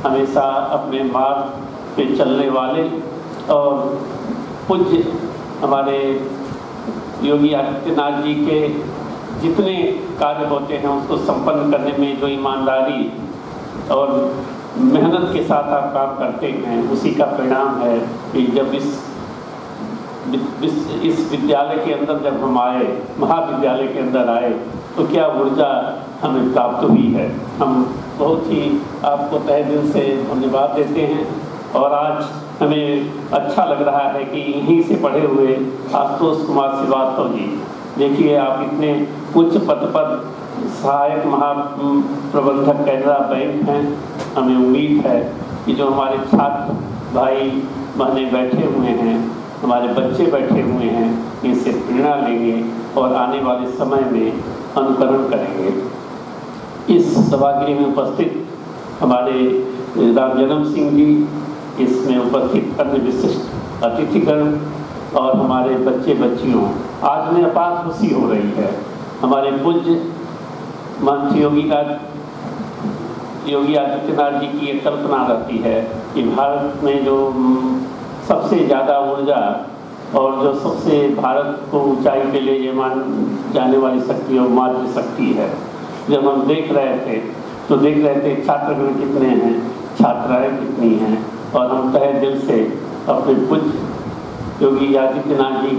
हमेशा अपने मार्ग पे चलने वाले और पूज्य हमारे योगी आदित्यनाथ जी के जितने कार्य होते हैं उसको संपन्न करने में जो ईमानदारी और मेहनत के साथ आप काम करते हैं, उसी का परिणाम है कि जब इस विद्यालय के अंदर जब हम आए, महाविद्यालय के अंदर आए, तो क्या ऊर्जा हमें प्राप्त हुई है। हम बहुत ही आपको तहे दिल से धन्यवाद देते हैं। और आज हमें अच्छा लग रहा है कि यहीं से पढ़े हुए आशुतोष कुमार श्रीवास्तव जी, देखिए आप इतने उच्च पद पर सहायक महाप्रबंधक कैनरा बैंक हैं। हमें उम्मीद है कि जो हमारे छात्र भाई बहनें बैठे हुए हैं, हमारे बच्चे बैठे हुए हैं, इनसे प्रेरणा लेंगे और आने वाले समय में अनुकरण करेंगे। इस सभागृह में उपस्थित हमारे रामजन्म सिंह जी, इसमें उपस्थित अन्य विशिष्ट अतिथिगण और हमारे बच्चे बच्चियों, आज में अपार खुशी हो रही है। हमारे पूज्य मंत्री योगी आदित्यनाथ जी की एक कल्पना रहती है कि भारत में जो सबसे ज़्यादा ऊर्जा और जो सबसे भारत को ऊंचाई पे ले जाने वाली शक्ति और मातृ शक्ति है। जब हम देख रहे थे छात्रगण कितने हैं, छात्राएं कितनी हैं, और हम तहे दिल से अपने पूज्य योगी आदित्यनाथ जी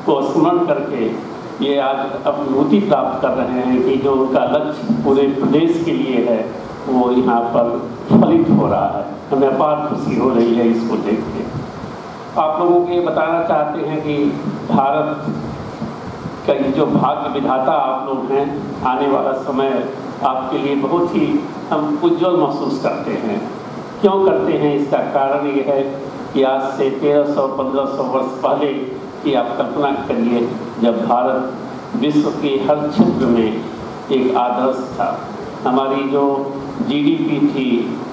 को स्मरण करके ये आज अनुभूति प्राप्त कर रहे हैं कि जो उनका लक्ष्य पूरे प्रदेश के लिए है वो यहाँ पर फलित हो रहा है। हमें अपार खुशी हो रही है इसको देख के। आप लोगों को ये बताना चाहते हैं कि भारत का जो भाग्य विधाता आप लोग हैं, आने वाला समय आपके लिए बहुत ही हम उज्ज्वल महसूस करते हैं। क्यों करते हैं, इसका कारण ये है कि आज से 1300-1500 वर्ष पहले की आप कल्पना करिए, जब भारत विश्व के हर क्षेत्र में एक आदर्श था। हमारी जो जीडीपी थी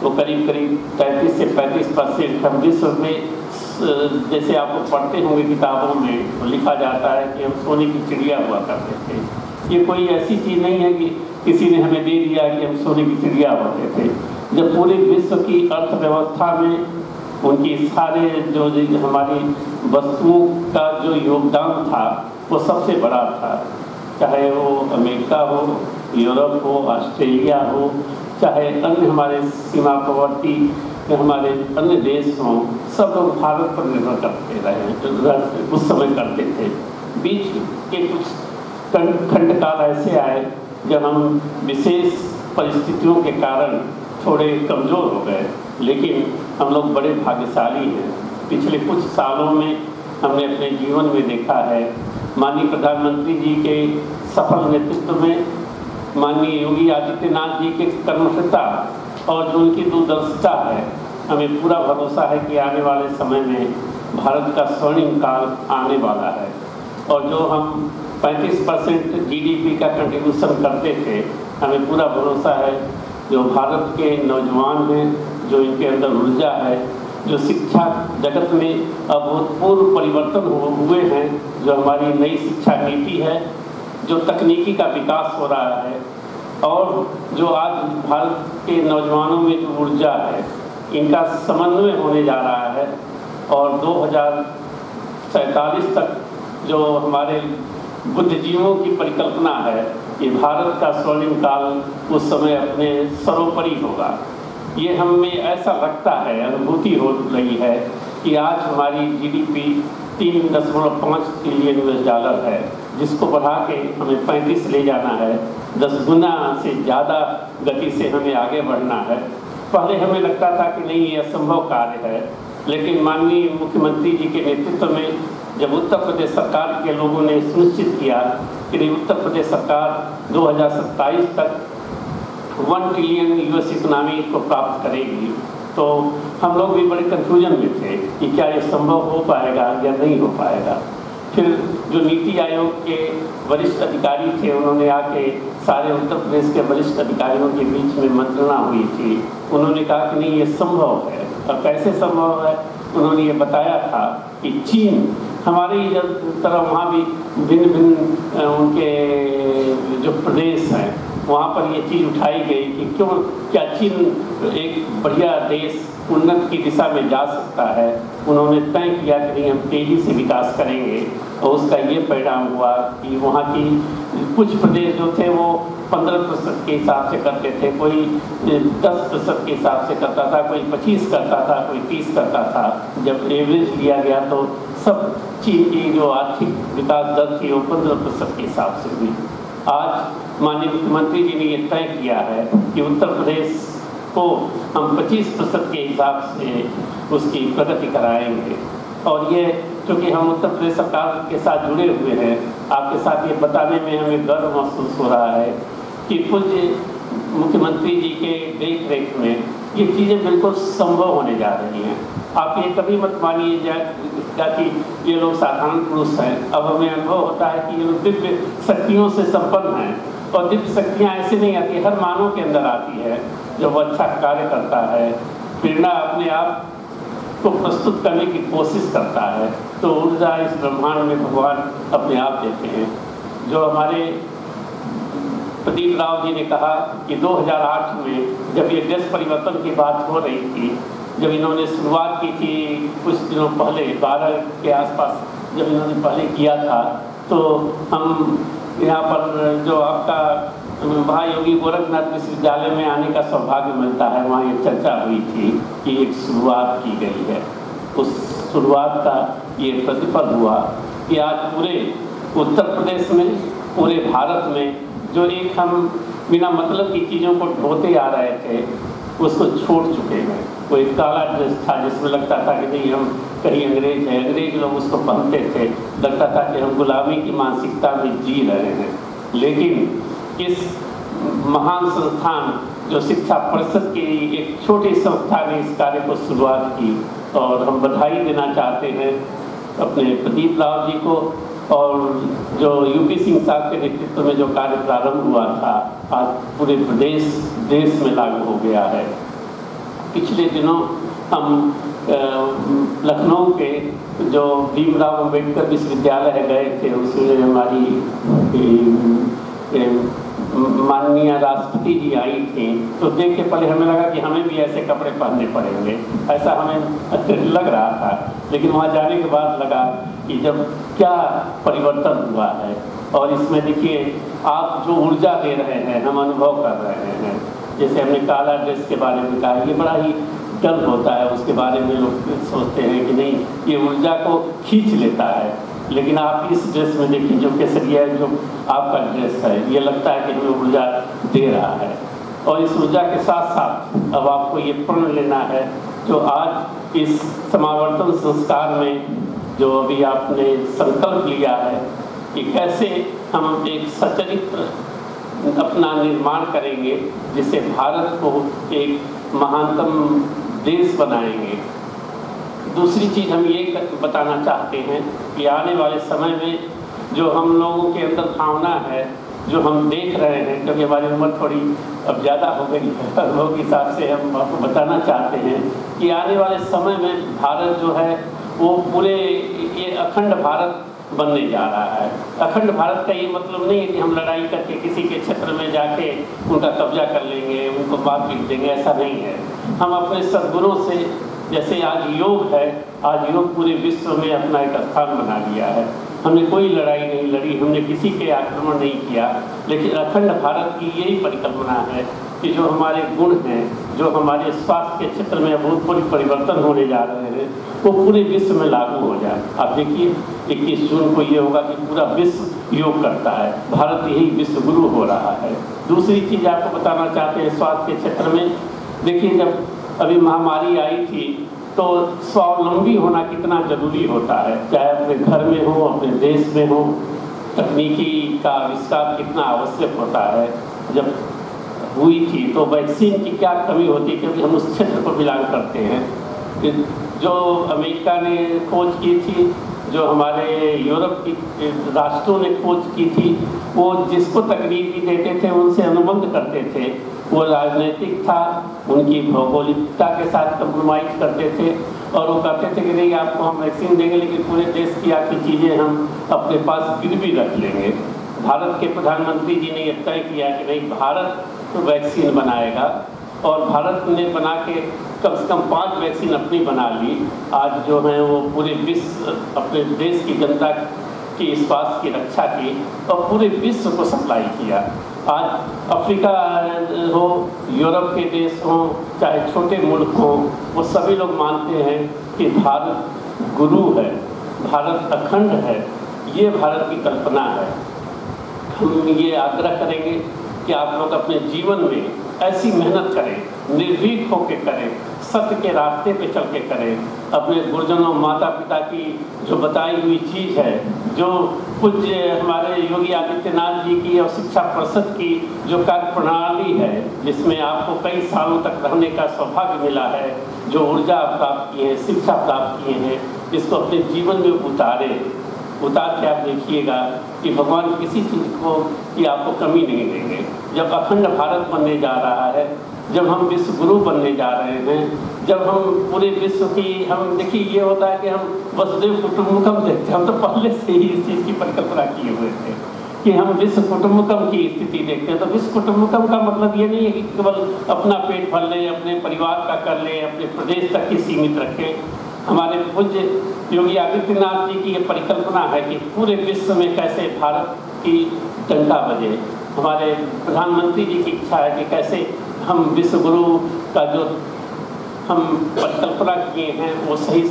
वो करीब 33 से 35% हम विश्व में, जैसे आप लोग पढ़ते होंगे किताबों में तो लिखा जाता है कि हम सोने की चिड़िया हुआ करते थे। ये कोई ऐसी चीज़ नहीं है कि किसी ने हमें दे दिया कि हम सोने की चिड़िया होते थे। जब पूरे विश्व की अर्थव्यवस्था में उनकी सारे जो हमारी वस्तुओं का जो योगदान था वो सबसे बड़ा था, चाहे वो अमेरिका हो, यूरोप हो, ऑस्ट्रेलिया हो, चाहे अन्य हमारे सीमावर्ती हमारे अन्य देश हों, सब लोग भारत पर निर्भर करते रहे, उस समय करते थे। बीच के कुछ खंड काल ऐसे आए जब हम विशेष परिस्थितियों के कारण थोड़े कमज़ोर हो गए, लेकिन हम लोग बड़े भाग्यशाली हैं। पिछले कुछ सालों में हमने अपने जीवन में देखा है, माननीय प्रधानमंत्री जी के सफल नेतृत्व में, माननीय योगी आदित्यनाथ जी के कर्मठता और जो उनकी दूरदर्शिता है, हमें पूरा भरोसा है कि आने वाले समय में भारत का स्वर्णिम काल आने वाला है। और जो हम 35% जीडीपी का कंट्रीब्यूशन करते थे, हमें पूरा भरोसा है जो भारत के नौजवान हैं, जो इनके अंदर ऊर्जा है, जो शिक्षा जगत में अभूतपूर्व परिवर्तन हुए हैं, जो हमारी नई शिक्षा नीति है, जो तकनीकी का विकास हो रहा है, और जो आज भारत के नौजवानों में जो ऊर्जा है, इनका समन्वय होने जा रहा है। और 2047 तक जो हमारे बुद्धिजीवियों की परिकल्पना है कि भारत का स्वर्णिम काल उस समय अपने सर्वोपरि होगा। ये हमें ऐसा लगता है, अनुभूति हो रही है कि आज हमारी जीडीपी 3.5 ट्रिलियन US$ है, जिसको बढ़ा के हमें 35 ले जाना है। 10 गुना से ज़्यादा गति से हमें आगे बढ़ना है। पहले हमें लगता था कि नहीं, ये असंभव कार्य है, लेकिन माननीय मुख्यमंत्री जी के नेतृत्व में जब उत्तर प्रदेश सरकार के लोगों ने सुनिश्चित किया कि उत्तर प्रदेश सरकार 2027 तक 1 ट्रिलियन US इकोनॉमी को प्राप्त करेगी, तो हम लोग भी बड़े कन्फ्यूजन में थे कि क्या ये संभव हो पाएगा या नहीं हो पाएगा। फिर जो नीति आयोग के वरिष्ठ अधिकारी थे, उन्होंने आके सारे उत्तर प्रदेश के वरिष्ठ अधिकारियों के बीच में मंत्रणा हुई थी। उन्होंने कहा कि नहीं, ये संभव है। और कैसे संभव है, उन्होंने ये बताया था कि चीन हमारी तरह वहाँ भी भिन्न भिन्न उनके जो प्रदेश हैं वहाँ पर ये चीज़ उठाई गई कि क्यों, क्या चीन एक बढ़िया देश उन्नत की दिशा में जा सकता है। उन्होंने तय किया कि नहीं, हम तेज़ी से विकास करेंगे, और उसका ये परिणाम हुआ कि वहाँ की कुछ प्रदेश जो थे वो 15% के हिसाब से करते थे, कोई 10% के हिसाब से करता था, कोई 25 करता था, कोई 30 करता था। जब एवरेज लिया गया तो सब चीन की जो आर्थिक विकास दर थी वो 15% के हिसाब से हुई। आज माननीय मुख्यमंत्री जी ने ये तय किया है कि उत्तर प्रदेश को हम 25% के हिसाब से उसकी प्रगति कराएंगे। और ये क्योंकि हम उत्तर प्रदेश सरकार के साथ जुड़े हुए हैं, आपके साथ ये बताने में हमें गर्व महसूस हो रहा है कि पूज्य मुख्यमंत्री जी के देख रेख में ये चीज़ें बिल्कुल संभव होने जा रही हैं। आप ये कभी मत मानिएगा कि ये लोग साधारण पुरुष हैं। अब हमें अनुभव होता है कि ये लोग दिव्य शक्तियों से संपन्न हैं, और दिव्य शक्तियाँ ऐसे नहीं आती, हर मानव के अंदर आती है जब वो अच्छा कार्य करता है, प्रेरणा अपने आप को प्रस्तुत करने की कोशिश करता है, तो ऊर्जा इस ब्रह्मांड में भगवान अपने आप देते हैं। जो हमारे प्रदीप राव जी ने कहा कि 2008 में जब ये देश परिवर्तन की बात हो रही थी, जब इन्होंने शुरुआत की थी कुछ दिनों पहले, 12 के आसपास जब इन्होंने पहले किया था, तो हम यहाँ पर जो आपका महायोगी गोरखनाथ विश्वविद्यालय में आने का सौभाग्य मिलता है, वहाँ ये चर्चा हुई थी कि एक शुरुआत की गई है। उस शुरुआत का ये प्रतिफल हुआ कि आज पूरे उत्तर प्रदेश में, पूरे भारत में जो एक हम बिना मतलब की चीज़ों को ढोते आ रहे थे, उसको छोड़ चुके हैं। कोई काला ड्रेस था जिसमें लगता था कि नहीं, हम कहीं अंग्रेज हैं, अंग्रेज लोग उसको पहनते थे, लगता था कि हम गुलामी की मानसिकता में जी रहे हैं। लेकिन इस महान संस्थान जो शिक्षा परिषद की एक छोटी संस्था ने इस कार्य को शुरुआत की, और हम बधाई देना चाहते हैं अपने प्रदीप राव जी को, और जो यूपी सिंह साहब के नेतृत्व में जो कार्य प्रारंभ हुआ था, आज पूरे प्रदेश देश में लागू हो गया है। पिछले दिनों हम लखनऊ के जो भीमराव अम्बेडकर विश्वविद्यालय गए थे, उसमें हमारी माननीय राष्ट्रपति जी आई थी, तो देख के पहले हमें लगा कि हमें भी ऐसे कपड़े पहनने पड़ेंगे, ऐसा हमें लग रहा था। लेकिन वहाँ जाने के बाद लगा कि जब क्या परिवर्तन हुआ है, और इसमें देखिए आप जो ऊर्जा दे रहे हैं, हम अनुभव कर रहे हैं। जैसे हमने काला ड्रेस के बारे में कहा, ये बड़ा ही डर होता है, उसके बारे में लोग सोचते हैं कि नहीं, ये ऊर्जा को खींच लेता है। लेकिन आप इस ड्रेस में देखिए, जो केसरिया जो आपका ड्रेस है, ये लगता है कि हमें ऊर्जा दे रहा है। और इस ऊर्जा के साथ साथ अब आपको ये प्रण लेना है, जो आज इस समावर्तन संस्कार में जो अभी आपने संकल्प लिया है कि कैसे हम एक सचरित्र अपना निर्माण करेंगे, जिससे भारत को एक महानतम देश बनाएंगे। दूसरी चीज़ हम ये बताना चाहते हैं कि आने वाले समय में जो हम लोगों के अंदर भावना है, जो हम देख रहे हैं, क्योंकि हमारी उम्र थोड़ी अब ज़्यादा हो गई है, अनुभव के हिसाब से हम आपको बताना चाहते हैं कि आने वाले समय में भारत जो है वो पूरे ये अखंड भारत बनने जा रहा है। अखंड भारत का ये मतलब नहीं है कि हम लड़ाई करके किसी के क्षेत्र में जाके उनका कब्जा कर लेंगे, उनको मार पीट देंगे, ऐसा नहीं है। हम अपने सद्गुणों से, जैसे आज योग है, आज योग पूरे विश्व में अपना एक स्थान बना लिया है। हमने कोई लड़ाई नहीं लड़ी, हमने किसी के आक्रमण नहीं किया, लेकिन अखंड भारत की यही परिकल्पना है कि जो हमारे गुण हैं, जो हमारे स्वास्थ्य के क्षेत्र में अभूतपूर्व परिवर्तन होने जा रहे हैं, वो पूरे विश्व में लागू हो जाए। आप देखिए 21 जून को ये होगा कि पूरा विश्व योग करता है, भारत यही विश्व गुरु हो रहा है। दूसरी चीज़ आपको बताना चाहते हैं स्वास्थ्य के क्षेत्र में, देखिए जब अभी महामारी आई थी तो स्वावलंबी होना कितना जरूरी होता है, चाहे अपने घर में हो, अपने देश में हो। तकनीकी का आविष्कार कितना आवश्यक होता है। जब हुई थी तो वैक्सीन की क्या कमी होती है, क्योंकि हम उस क्षेत्र को बिलोंग करते हैं। जो अमेरिका ने खोज की थी, जो हमारे यूरोप की राष्ट्रों ने खोज की थी, वो जिसको तकनीक भी देते थे उनसे अनुबंध करते थे। वो राजनीतिक था, उनकी भौगोलिकता के साथ कंप्रोमाइज करते थे, और वो कहते थे कि नहीं आपको हम वैक्सीन देंगे, लेकिन पूरे देश की आपकी चीज़ें हम अपने पास गिरवी रख लेंगे। भारत के प्रधानमंत्री जी ने यह तय किया कि नहीं, भारत वैक्सीन बनाएगा, और भारत ने बना के कम से कम 5 वैक्सीन अपनी बना ली। आज जो है वो पूरे विश्व, अपने देश की जनता की स्वास्थ्य की रक्षा की और पूरे विश्व को सप्लाई किया। आज अफ्रीका हो, यूरोप के देश हों, चाहे छोटे मुल्क हों, वो सभी लोग मानते हैं कि भारत गुरु है, भारत अखंड है, ये भारत की कल्पना है। हम ये आग्रह करेंगे कि आप लोग अपने जीवन में ऐसी मेहनत करें, निर्भीक होकर करें, सत्य के रास्ते पे चल के करें, अपने गुरुजनों माता पिता की जो बताई हुई चीज़ है, जो पूज्य हमारे योगी आदित्यनाथ जी की और शिक्षा परिषद की जो कार्य प्रणाली है, जिसमें आपको कई सालों तक रहने का सौभाग्य मिला है, जो ऊर्जा प्राप्त की है, शिक्षा प्राप्त किए हैं, इसको अपने जीवन में उतार के आप देखिएगा कि भगवान किसी चीज़ को की आपको कमी नहीं देंगे। जब अखंड भारत बनने जा रहा है, जब हम विश्व गुरु बनने जा रहे हैं, जब हम पूरे विश्व की, हम देखिए ये होता है कि हम वसुदेव कुटुंबकम देखते, हम तो पहले से ही इस चीज़ की परिकल्पना किए हुए थे कि हम विश्व कुटुंबकम की स्थिति देखते हैं। तो विश्व कुटुंबकम का मतलब ये नहीं है कि केवल अपना पेट भर लें, अपने परिवार का कर लें, अपने प्रदेश तक ही सीमित रखें। हमारे पूज्य योगी आदित्यनाथ जी की ये परिकल्पना है कि पूरे विश्व में कैसे भारत की डंका बजे। हमारे प्रधानमंत्री जी की इच्छा है कि कैसे हम विश्व गुरु का जो हम परिकल्पना किए हैं वो सही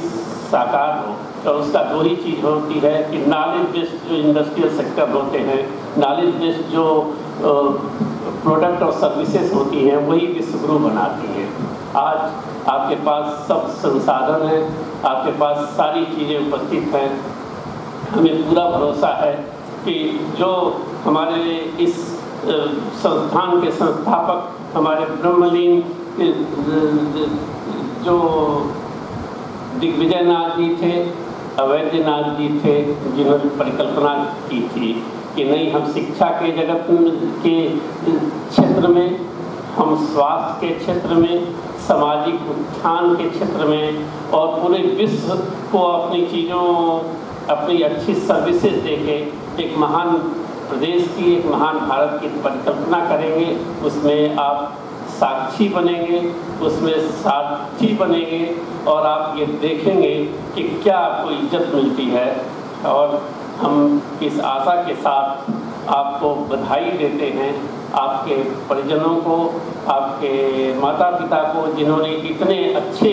साकार हो। और उसका 2 ही चीज़ होती है कि नॉलेज बेस्ड जो इंडस्ट्रियल सेक्टर होते हैं, नॉलेज बेस्ड जो प्रोडक्ट और सर्विसेज होती हैं, वही विश्व गुरु बनाती हैं। आज आपके पास सब संसाधन हैं, आपके पास सारी चीज़ें उपस्थित हैं। हमें पूरा भरोसा है कि जो हमारे इस संस्थान के संस्थापक हमारे ब्रह्मलीन जो दिग्विजयनाथ जी थे, अवैधनाथ जी थे, जिन्होंने परिकल्पना की थी कि नहीं, हम शिक्षा के जगत के क्षेत्र में, हम स्वास्थ्य के क्षेत्र में, सामाजिक उत्थान के क्षेत्र में और पूरे विश्व को अपनी चीज़ों, अपनी अच्छी सर्विसेज देके एक महान प्रदेश की, एक महान भारत की परिकल्पना करेंगे। उसमें आप साक्षी बनेंगे, उसमें साक्षी बनेंगे और आप ये देखेंगे कि क्या आपको इज्जत मिलती है। और हम इस आशा के साथ आपको बधाई देते हैं, आपके परिजनों को, आपके माता पिता को, जिन्होंने इतने अच्छे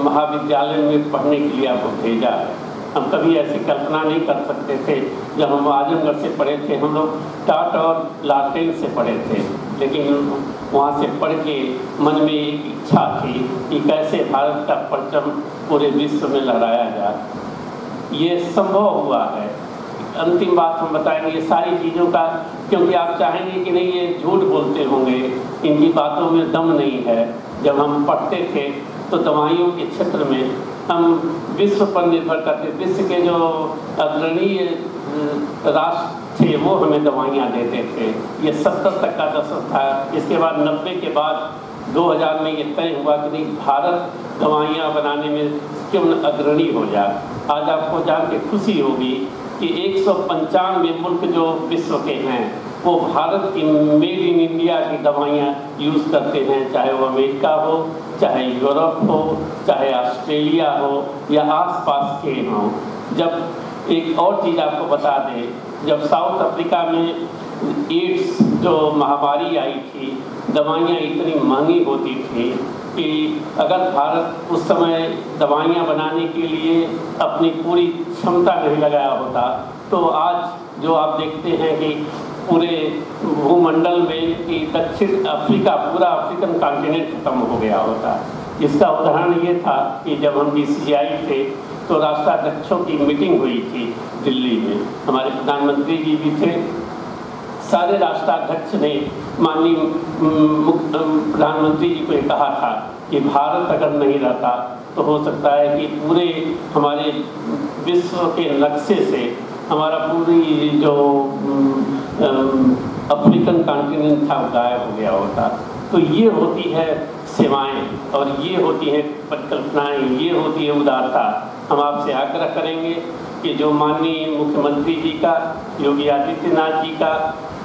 महाविद्यालय में पढ़ने के लिए आपको भेजा है। हम कभी ऐसी कल्पना नहीं कर सकते थे। जब हम आजमगढ़ से पढ़े थे, हम लोग टाट और लालटेन से पढ़े थे, लेकिन वहाँ से पढ़ के मन में एक इच्छा थी कि कैसे भारत का परचम पूरे विश्व में लहराया जाए। ये संभव हुआ है। अंतिम बात हम बताएंगे ये सारी चीज़ों का, क्योंकि आप चाहेंगे कि नहीं ये झूठ बोलते होंगे, इनकी बातों में दम नहीं है। जब हम पढ़ते थे तो दवाइयों के क्षेत्र में हम विश्व पर निर्भर करते, विश्व के जो अग्रणी राष्ट्र थे वो हमें दवाइयाँ देते थे। ये 70 तक का दशक था। इसके बाद 90 के बाद 2000 में ये तय हुआ कि नहीं, भारत दवाइयाँ बनाने में क्यों न अग्रणी हो जाए। आज आपको जान के खुशी होगी कि 195 मुल्क जो विश्व के हैं वो भारत की मेड इन इंडिया की दवाइयाँ यूज़ करते हैं, चाहे वो अमेरिका हो, चाहे यूरोप हो, चाहे ऑस्ट्रेलिया हो या आसपास के हों। जब एक और चीज़ आपको बता दें, जब साउथ अफ्रीका में एड्स जो महामारी आई थी, दवाइयाँ इतनी महंगी होती थी कि अगर भारत उस समय दवाइयाँ बनाने के लिए अपनी पूरी क्षमता नहीं लगाया होता तो आज जो आप देखते हैं कि पूरे भूमंडल में कि दक्षिण अफ्रीका, पूरा अफ्रीकन कॉन्टिनेंट खत्म हो गया होता। इसका उदाहरण ये था कि जब हम BCCI थे तो राष्ट्राध्यक्षों की मीटिंग हुई थी दिल्ली में, हमारे प्रधानमंत्री जी भी थे। सारे राष्ट्राध्यक्ष ने माननीय प्रधानमंत्री जी को ये कहा था कि भारत अगर नहीं रहता तो हो सकता है कि पूरे हमारे विश्व के नक्शे से हमारा पूरी जो अफ्रीकन कॉन्टिनेंट था गायब हो गया होता। तो ये होती है सेवाएं और ये होती है परिकल्पनाएं, ये होती है उदारता। हम आपसे आग्रह करेंगे कि जो माननीय मुख्यमंत्री जी का, योगी आदित्यनाथ जी का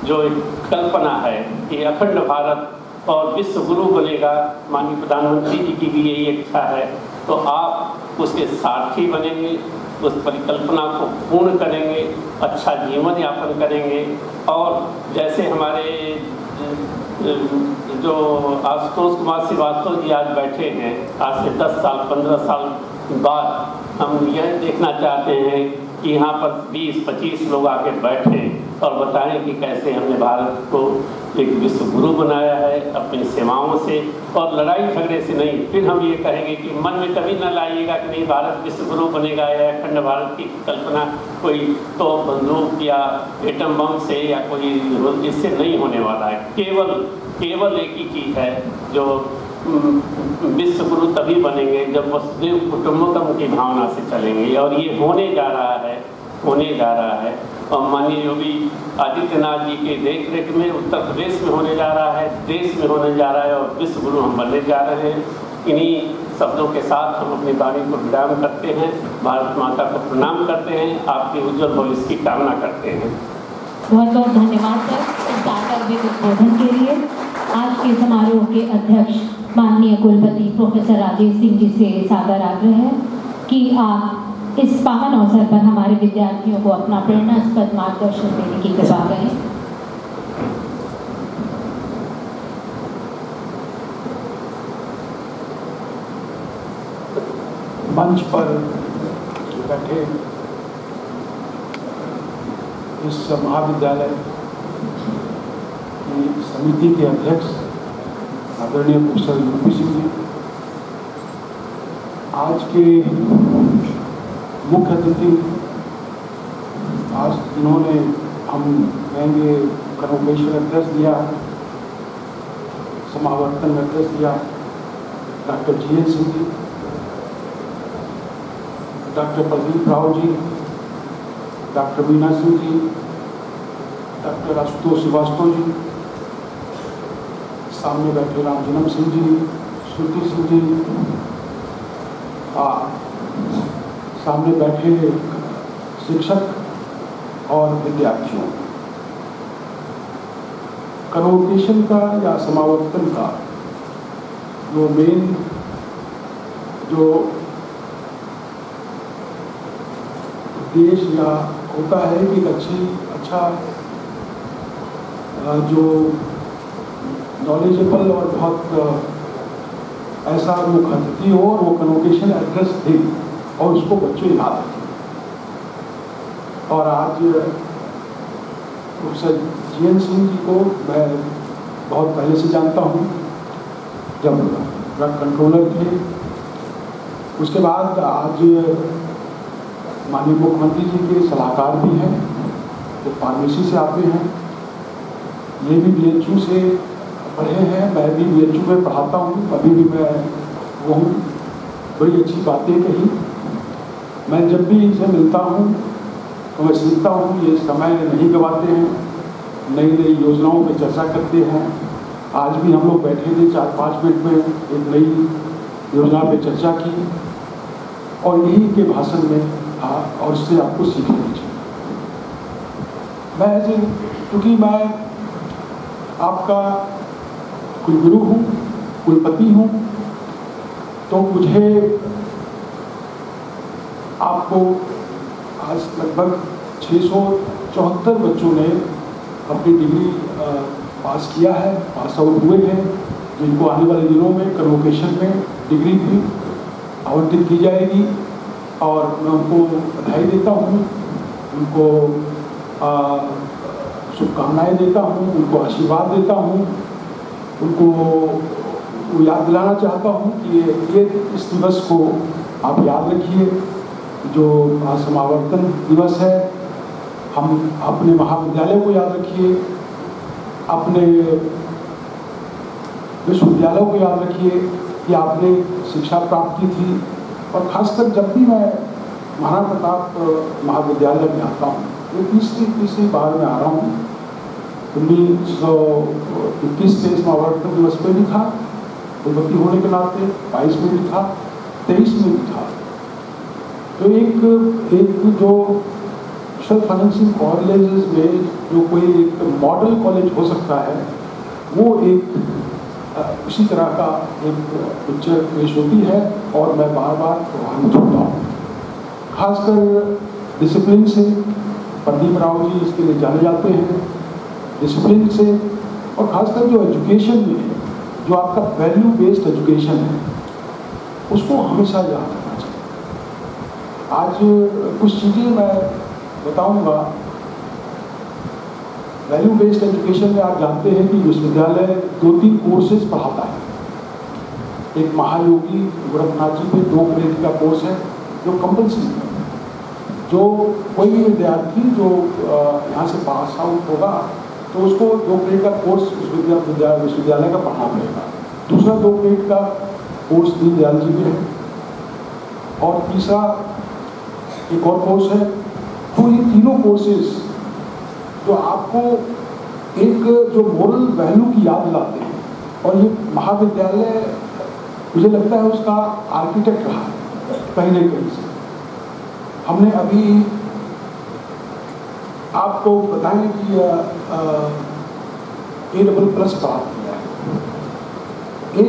जो एक कल्पना है कि अखंड भारत और विश्व गुरु बनेगा, माननीय प्रधानमंत्री जी की भी यही इच्छा है, तो आप उसके सारथी बनेंगे, उस परिकल्पना को पूर्ण करेंगे, अच्छा जीवन यापन करेंगे। और जैसे हमारे जो आशुतोष कुमार श्रीवास्तव जी आज बैठे हैं, आज से 10 साल 15 साल बाद हम यह देखना चाहते हैं कि यहाँ पर 20-25 लोग आके बैठे और बताएं कि कैसे हमने भारत को एक विश्व गुरु बनाया है अपनी सेवाओं से, और लड़ाई झगड़े से नहीं। फिर हम ये कहेंगे कि मन में कभी न लाइएगा कि नहीं भारत विश्व गुरु बनेगा या अखंड भारत की कल्पना कोई तो बंदूक या एटम बम से या कोई इससे नहीं होने वाला है। केवल एक ही चीज़ है, जो विश्व गुरु तभी बनेंगे जब वसुधैव कुटुंबकम की भावना से चलेंगे, और ये होने जा रहा है। और माननीय योगी आदित्यनाथ जी के देख रेख में उत्तर प्रदेश में होने जा रहा है, देश में होने जा रहा है, और विश्व गुरु हम बनने जा रहे हैं। इन्हीं शब्दों के साथ हम अपनी वाणी को विराम करते हैं, भारत माता को प्रणाम करते हैं, आपके उज्जवल भविष्य की कामना करते हैं। बहुत बहुत धन्यवाद सर इस आकर्षक उद्बोधन के लिए। आज के समारोह के अध्यक्ष माननीय कुलपति प्रोफेसर राजेश सिंह जी से सादर आग्रह है कि आप इस पावन अवसर पर हमारे विद्यार्थियों को अपना प्रेरणास्पद मार्गदर्शन देने की कृपा करें। मंच पर बैठे इस महाविद्यालय की समिति के अध्यक्ष आदरणीय प्रोफेसर यूपी सिंह जी, आज के मुख्य अतिथि, आज इन्होंने हम कहेंगे कन्वोकेशन एड्रेस दिया, समावर्तन एड्रेस दिया, doctor GN Singh ji, doctor Pradeep Rao ji, doctor Meena Singh ji, doctor Ashutosh Srivastava ji, सामने बैठे रामजन्म सिंह जी, श्रुति सिंह जी, सामने बैठे शिक्षक और विद्यार्थियों। कन्वोकेशन का या समावर्तन का जो मेन जो उद्देश्य या होता है कि अच्छा जो नॉलेजेबल और बहुत ऐसा मुख्य अतिथि हो और वो कन्वोकेशन एड्रेस दे और उसको बच्चों याद रखें। और आज प्रोफेसर GN सिंह जी को मैं बहुत पहले से जानता हूँ, जब ड्रग कंट्रोलर थे। उसके बाद आज माननीय मुख्यमंत्री जी के सलाहकार भी हैं, जो फार्मेसी से आते हैं। ये भी BHU से पढ़े हैं, मैं भी BHU में पढ़ाता हूँ, अभी भी मैं वो हूँ। बड़ी अच्छी बातें कही। मैं जब भी इनसे मिलता हूँ तो मैं सीखता हूँ, ये समय नहीं गवाते हैं, नई नई योजनाओं पर चर्चा करते हैं। आज भी हम लोग बैठे थे 4-5 मिनट में एक नई योजना पर चर्चा की और यही के भाषण में था, और इससे आपको सीखना चाहिए। मैं ऐसे, क्योंकि मैं आपका कुलगुरु हूँ, कुलपति हूँ, तो मुझे आपको आज लगभग 674 बच्चों ने अपनी डिग्री पास किया है, पास आउट हुए हैं, जिनको आने वाले दिनों में कन्वोकेशन में डिग्री भी आवंटित की जाएगी। और मैं उनको बधाई देता हूँ, उनको शुभकामनाएँ देता हूँ, उनको आशीर्वाद देता हूँ, उनको याद दिलाना चाहता हूँ कि ये इस दिवस को आप याद रखिए, जो आज समावर्तन दिवस है। हम अपने महाविद्यालय को याद रखिए, अपने विश्वविद्यालय को याद रखिए कि आपने शिक्षा प्राप्त की थी। और खासकर जब भी मैं महाराणा प्रताप महाविद्यालय में आता हूँ, ये तीसरी बार मैं आ रहा हूँ। 1921 के समावर्तन दिवस में भी था, कुलपति होने के नाते 22 में भी था, 23 में भी था। तो एक जो सेल्फ फाइनेंसिंग कॉलेजेस में जो कोई एक मॉडल कॉलेज हो सकता है, वो एक इसी तरह का एक पिक्चर पेश होती है और मैं बार बार प्रभावित होता हूँ। खासकर डिसिप्लिन से, प्रदीप राव जी इसके लिए जाने जाते हैं, डिसिप्लिन से, और खासकर जो एजुकेशन में है, जो आपका वैल्यू बेस्ड एजुकेशन है, उसको हमेशा याद रखना चाहिए। आज कुछ चीज़ें मैं बताऊंगा। वैल्यू बेस्ड एजुकेशन में आप जानते हैं कि विश्वविद्यालय 2-3 कोर्सेज पढ़ाता है। एक महायोगी गोरखनाथ जी पे 2 क्रेडिट का कोर्स है जो कंपल्सरी है। जो कोई भी विद्यार्थी जो यहाँ से पास आउट होगा तो उसको 2 क्रेडिट का कोर्स उस विश्वविद्यालय का पढ़ना पड़ेगा। दूसरा 2 क्रेडिट का कोर्स दीनदयाल जी में है और तीसरा एक और कोर्स है। तो ये तीनों कोर्सेज जो आपको एक जो मोरल वैल्यू की याद दिलाते हैं, और ये महाविद्यालय मुझे लगता है उसका आर्किटेक्ट रहा है कहीं न कहीं से। हमने अभी आपको बताएं कि A++ प्राप्त किया है। A++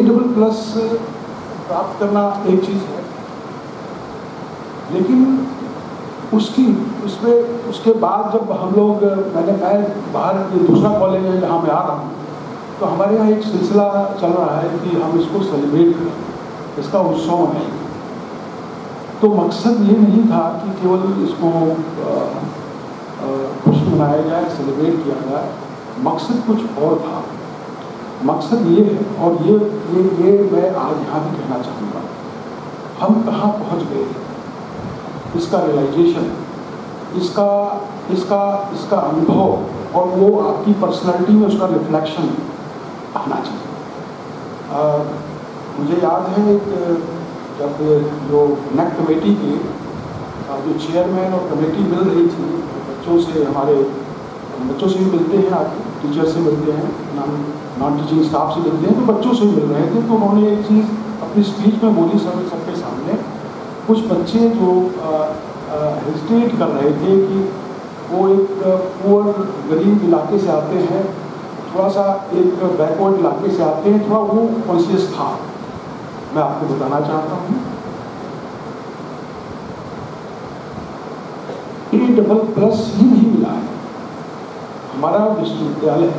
प्राप्त करना एक चीज़ है, लेकिन उसके बाद जब हम लोग मैं बाहर दूसरा कॉलेज है जहाँ मैं आ रहा हूँ, तो हमारे यहाँ एक सिलसिला चल रहा है कि हम इसको सेलिब्रेट करें, इसका उत्सव है। तो मकसद ये नहीं था कि केवल इसको खुशी मनाया जाए, सेलिब्रेट किया जाए। मकसद कुछ और था। मकसद ये है, और ये मैं आज यहाँ भी कहना चाहूँगा, हम कहाँ पहुँच गए, इसका रियलाइजेशन, इसका अनुभव, और वो आपकी पर्सनालिटी में उसका रिफ्लेक्शन आना चाहिए। मुझे याद है जब जो नेक कमेटी की जो चेयरमैन और कमेटी मिल रही थी, हमारे बच्चों से भी मिलते हैं, आप टीचर से मिलते हैं, नॉन टीचिंग स्टाफ से मिलते हैं, तो बच्चों से भी मिल रहे थे। तो उन्होंने एक चीज़ अपनी स्पीच में बोली सबके सामने। कुछ बच्चे जो हेजिटेट कर रहे थे कि वो एक पुअर गरीब इलाके से आते हैं, थोड़ा सा एक बैकवर्ड इलाके से आते हैं, थोड़ा वो कॉन्शियस था। मैं आपको बताना चाहता हूँ A++ ही नहीं मिला है। हमारा विश्वविद्यालय,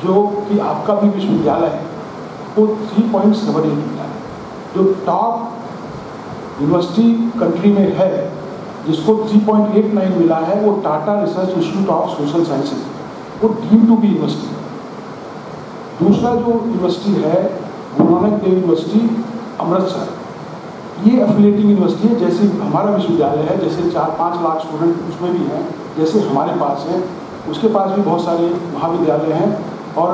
जो कि आपका भी विश्वविद्यालय है, वो 3.78 मिला है। जो टॉप यूनिवर्सिटी कंट्री में है, जिसको 3.89 मिला है, वो Tata research institute of social sciences, वो डीम्ड टू बी यूनिवर्सिटी। दूसरा जो यूनिवर्सिटी है, गुरु नानक देव यूनिवर्सिटी अमृतसर, ये एफिलिएटिंग यूनिवर्सिटी है। जैसे हमारा विश्वविद्यालय है, जैसे 4-5 लाख स्टूडेंट उसमें भी हैं, जैसे हमारे पास है, उसके पास भी बहुत सारे महाविद्यालय हैं, और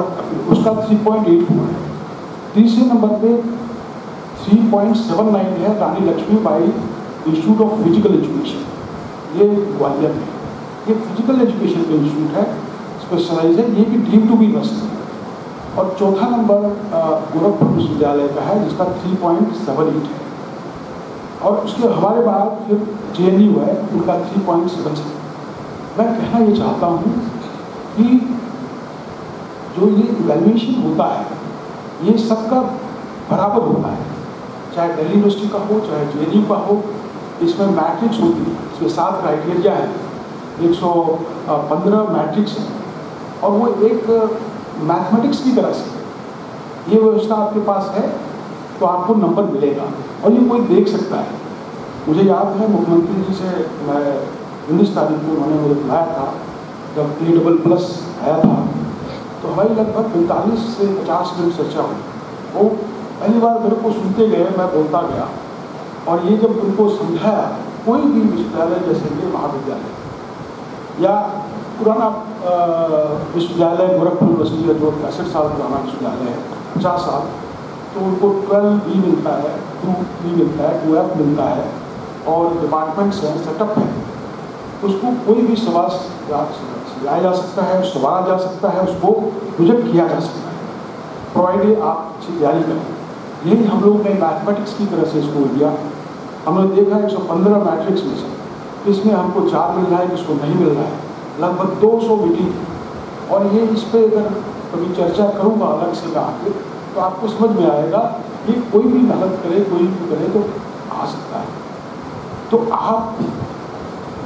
उसका 3.84 है। तीसरे नंबर पे 3.79 है Rani Lakshmibai institute of physical education, ये ग्वालियर में। ये फिजिकल एजुकेशन का इंस्टीट्यूट है, स्पेशलाइज है, ये भी डीम्ड टू बी यूनिवर्सिटी। और चौथा नंबर गोरखपुर विश्वविद्यालय का है, जिसका 3.78 है। और उसके हमारे बाद फिर JNU है, उनका 3.77। मैं कहना ये चाहता हूँ कि जो ये इवैल्यूएशन होता है, ये सबका बराबर होता है, चाहे दिल्ली यूनिवर्सिटी का हो, चाहे JNU का हो। इसमें मैट्रिक्स होती है, इसमें 7 क्राइटेरिया है, 115 मैट्रिक्स है, और वो एक मैथमेटिक्स की तरह से ये व्यवस्था आपके पास है, तो आपको नंबर मिलेगा, और ये कोई देख सकता है। मुझे याद है मुख्यमंत्री जी से मैं 19 तारीख को उन्होंने मुझे बुलाया था, जब A++ आया था, तो हमारी लगभग 45 से 50 मिनट चर्चा हुई। वो पहली बार मेरे को सुनते गए, मैं बोलता गया, और ये जब उनको समझाया, कोई भी विश्वविद्यालय जैसे कि महाविद्यालय या पुराना विश्वविद्यालय गोरखपुर यूनिवर्सिटी है, जो 65 साल पुराना विश्वविद्यालय है, 50 साल, तो उनको 12B मिलता है, 2B मिलता है, 2F मिलता है, और डिपार्टमेंट्स हैं, सेटअप है। उसको कोई भी सवाल सजाया जा सकता है, सवाला जा सकता है, उसको प्रोजेक्ट किया जा सकता है, प्रोवाइडेड आप अच्छी तैयारी करें। यही हम लोग ने मैथमेटिक्स की तरह से इसको दिया। हमने देखा 115 मैट्रिक्स में से इसमें हमको 4 मिल रहा है, किसको नहीं मिल रहा है। लगभग 200 मीटिंग थी। और ये इस पर अगर कभी चर्चा करूँगा अलग से मैं आगे, तो आपको समझ में आएगा कि कोई भी मेहनत करे, कोई भी करे तो आ सकता है। तो आप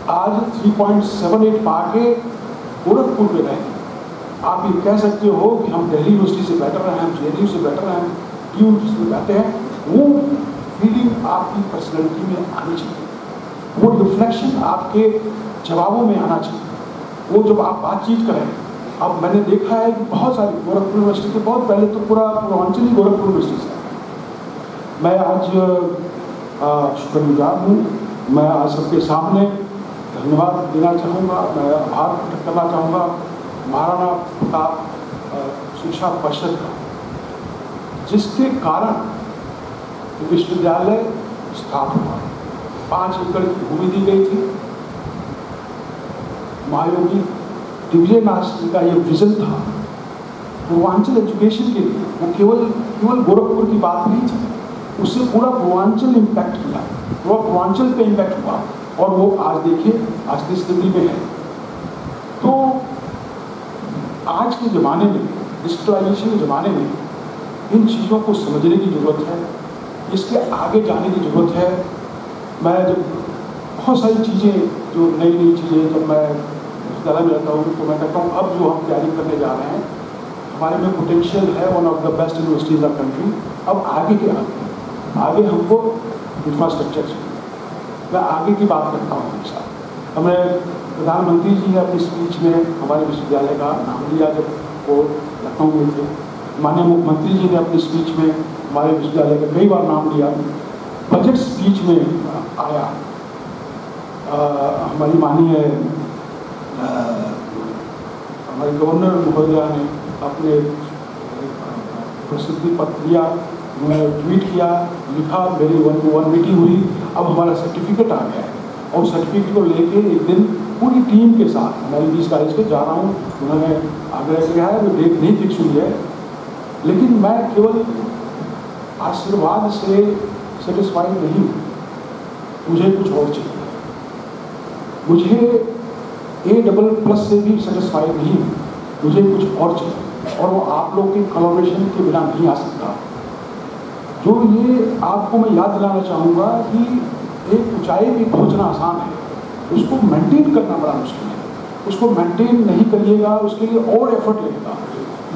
आज 3.78 पाके गोरखपुर में रहें। आप ये कह सकते हो कि हम दिल्ली यूनिवर्सिटी से बेटर हैं, हम JNU से बेटर हैं, हम यूनिवर्सिटी में बैठे हैं। वो फीलिंग आपकी पर्सनैलिटी में आनी चाहिए, वो रिफ्लेक्शन आपके जवाबों में आना चाहिए, वो जब आप बातचीत करें। अब मैंने देखा है कि बहुत सारी गोरखपुर यूनिवर्सिटी के बहुत पहले तो पूरा पूर्वांचल ही गोरखपुर यूनिवर्सिटी से मैं आज शुक्रगुजार हूँ। मैं आज सबके सामने धन्यवाद देना चाहूँगा, मैं आभार प्रकट करना चाहूँगा महाराणा प्रताप शिक्षा परिषद का, जिसके कारण विश्वविद्यालय स्थापित हुआ। 5 एकड़ की भूमि दी गई थी। महायोगी दिग्विजय नाथ जी का ये विजन था पूर्वांचल एजुकेशन के लिए। वो केवल गोरखपुर की बात नहीं थी, उससे पूरा पूर्वांचल इम्पैक्ट किया, पूरा पूर्वांचल पे इम्पैक्ट हुआ। और वो आज देखिए आज की स्थिति में है। तो आज के ज़माने में, डिजिटलाइजेशन के ज़माने में इन चीज़ों को समझने की ज़रूरत है, इसके आगे जाने की ज़रूरत है। मैं जब बहुत सारी चीज़ें जो नई चीज़ें जब मैं विश्वविद्यालय में रहता हूँ तो मैं कहता हूँ अब जो हम तैयारी करने जा रहे हैं हमारे में पोटेंशियल है, one of the best university in the country. अब आगे के आगे हमको इंफ्रास्ट्रक्चर चाहिए। मैं आगे की बात करता हूँ हमेशा। हमें प्रधानमंत्री जी ने अपनी स्पीच में हमारे विश्वविद्यालय का नाम लिया जब वो लखनऊ में थे। माननीय मुख्यमंत्री जी ने अपनी स्पीच में हमारे विश्वविद्यालय का कई बार नाम लिया। बजट स्पीच में आया। हमारी माननीय हमारे गवर्नर महोदया ने अपने प्रसिद्धि पत्र दिया, उन्होंने ट्वीट किया, लिखा, मेरी 1-to-1 मीटिंग हुई। अब हमारा सर्टिफिकेट आ गया है और सर्टिफिकेट को लेके एक दिन पूरी टीम के साथ हमारी 20 तारीख को जा रहा हूँ। उन्होंने आग्रह किया है, वो डेट नहीं फिक्स हुई है, लेकिन मैं केवल आशीर्वाद से सेटिस्फाइड नहीं हूँ, मुझे कुछ और चाहिए। मुझे A++ से भी सेटिस्फाइड नहीं हूँ, मुझे कुछ और चाहिए और वो आप लोग के कोलैबोरेशन के बिना नहीं आ सकता। जो ये आपको मैं याद दिलाना चाहूँगा कि एक ऊंचाई पे पहुँचना आसान है, उसको मेंटेन करना बड़ा मुश्किल है। उसको मेंटेन नहीं करिएगा, उसके लिए और एफर्ट लगेगा।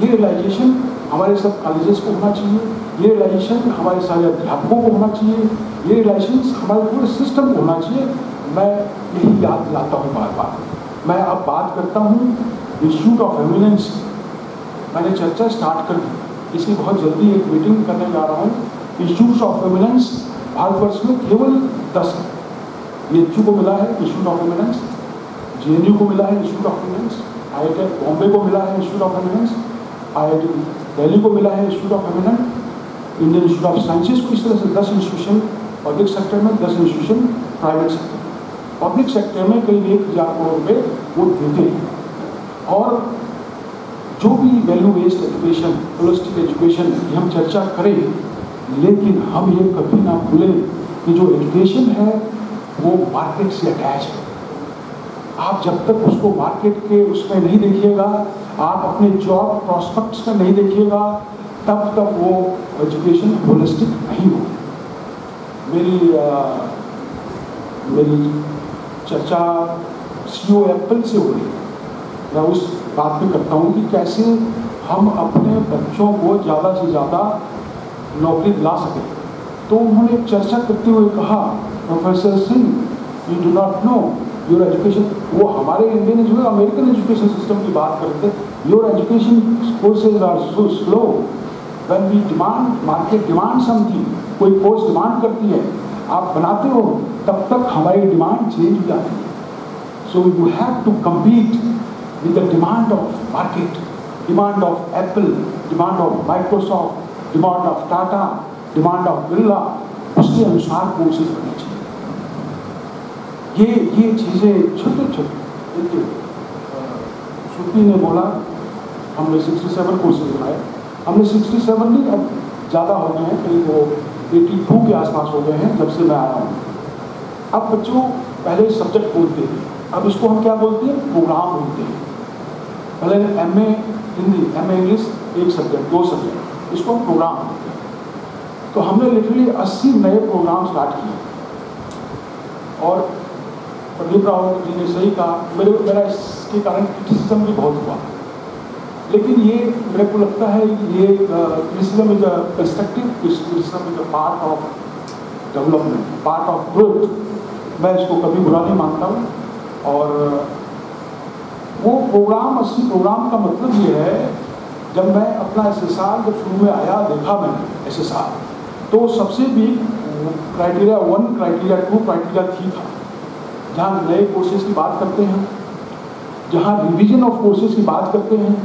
ये रियलाइजेशन हमारे सब कॉलेजेस को होना चाहिए, ये रियलाइजेशन हमारे सारे अध्यापकों को होना चाहिए, ये रियलाइजेशन हमारे पूरे सिस्टम को होना चाहिए। मैं यही याद दिलाता हूँ बार बार। मैं अब बात करता हूँ इंस्टीट्यूट ऑफ एमिनेंस। मैंने चर्चा स्टार्ट कर दी, इसकी बहुत जल्दी एक मीटिंग करने जा रहा हूँ। इंस्टीट्यूट ऑफ एमिनेंस भारतवर्ष में केवल 10 है। NHU को मिला है इंस्टीट्यूट ऑफ एमिनेंस, JNU को मिला है institute of eminence, IIT Bombay को मिला है institute of eminence, IIT Delhi को मिला है institute of eminence, Indian institute of sciences को। इस तरह से 10 इंस्टीट्यूशन पब्लिक सेक्टर में, 10 institution private sector. Public sector में करीब 1,000 करोड़ रुपये वो देते हैं। और जो भी value based education, holistic education की हम चर्चा करें, लेकिन हम ये कभी ना भूलें कि जो एजुकेशन है वो मार्केट से अटैच है। आप जब तक उसको मार्केट के उसमें नहीं देखिएगा, आप अपने जॉब प्रॉस्पेक्ट्स में नहीं देखिएगा, तब तक वो एजुकेशन होलिस्टिक नहीं होगी। मेरी चर्चा CEO एप्पल से हो रही है। मैं उस बात पे करता हूँ कि कैसे हम अपने बच्चों को ज़्यादा से ज़्यादा नौकरी दिला सकें। तो उन्होंने चर्चा करते हुए कहा, professor Singh, you do not know your education. वो हमारे Indian education, American education system की बात करते, your education courses are so slow. When we demand, market demand something, कोई कोर्स डिमांड करती है, आप बनाते हो, तब तक हमारी डिमांड चेंज हो जाती है। So you have to compete with the demand of market, demand of Apple, demand of Microsoft, demand of Tata, demand of Birla, उसके अनुसार कोर्सेज करनी चाहिए। ये चीज़ें छोटे छोटे। देखिए, श्रुति ने बोला हमने 67 कोर्सेज बनाए। हमने 67 नहीं, अब ज़्यादा हो गए हैं, कहीं वो 82 के आसपास हो गए हैं जब से मैं आया हूँ। अब बच्चों पहले सब्जेक्ट बोलते थे, अब इसको हम क्या बोलते हैं, प्रोग्राम बोलते हैं। पहले MA हिंदी, MA इंग्लिश एक सब्जेक्ट, 2 सब्जेक्ट, इसको हम प्रोग्राम बोलते हैं। तो हमने लिटरली 80 नए प्रोग्राम स्टार्ट किए। और प्रदीप राव जी ने सही कहा, मेरा इसके कारण क्रिटिसिज्म भी बहुत हुआ, लेकिन ये मेरे को लगता है ये criticism is a constructive criticism, is a part of development, part of growth. मैं इसको कभी बुरा नहीं मानता हूँ। और वो प्रोग्राम 80 प्रोग्राम का मतलब ये है, जब मैं अपना SSR जब शुरू में आया, देखा मैंने SSR, तो सबसे भी क्राइटेरिया 1, क्राइटेरिया 2, क्राइटेरिया 3 था। जहाँ नए कोर्सेज की बात करते हैं, जहाँ रिवीजन ऑफ कोर्सेज की बात करते हैं,